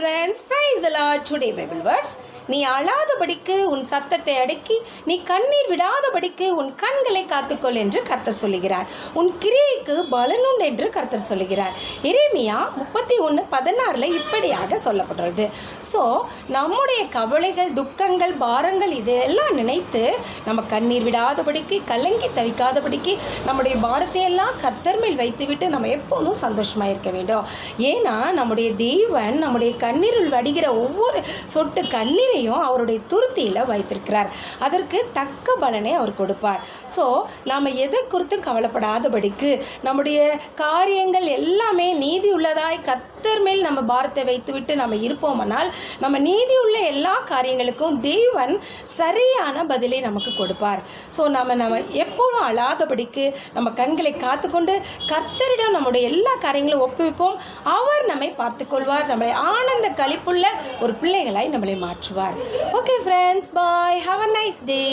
friends, praise the Lord. Today Bible words. நீ அழாதபடிக்கு உன் சத்தத்தை அடக்கி நீ கண்ணீர் விடாதபடிக்கு உன் கண்களை காத்துக்கொள் என்று கர்த்தர் சொல்லுகிறார். உன் கிரியைக்கு பலனுண்டு என்று கர்த்தர் சொல்லுகிறார். எரேமியா 31:16 இப்படியாக சொல்லப்பட்டுள்ளது. ஸோ நம்முடைய கவலைகள், துக்கங்கள், பாரங்கள் இதெல்லாம் நினைத்து நம்ம கண்ணீர் விடாதபடிக்கு, கலங்கி தவிக்காதபடிக்கு நம்முடைய பாரத்தை எல்லாம் கர்த்தர் மேல் வைத்துவிட்டு நம்ம எப்போதும் சந்தோஷமாக இருக்க வேண்டும். ஏன்னா நம்முடைய தேவன் நம்முடைய கண்ணீரில் வடிகிற ஒவ்வொரு சொட்டு கண்ணீரை அவருடைய துருத்தியில் வைத்திருக்கிறார். அதற்கு தக்க பலனை அவர் கொடுப்பார். ஸோ நாம் எதை குறித்து கவலைப்படாதபடிக்கு நம்முடைய காரியங்கள் எல்லாமே நீதி உள்ளதாய் கர்த்தர் மேல் நம்ம பாரத்தை வைத்துவிட்டு நம்ம இருப்போமானால் நம்ம நீதி உள்ள எல்லா காரியங்களுக்கும் தேவன் சரியான பதிலை நமக்கு கொடுப்பார். ஸோ நம்ம எப்போதும் அழாதபடிக்கு நம்ம கண்களை காத்துக்கொண்டு கர்த்தரிடம் நம்முடைய எல்லா காரியங்களும் ஒப்புவிப்போம். அவர் நம்மை பார்த்துக்கொள்வார். நம்மளை ஆனந்த களிப்புள்ள ஒரு பிள்ளைகளாய் நம்மளை மாற்றுவார். Okay friends, bye. Have a nice day.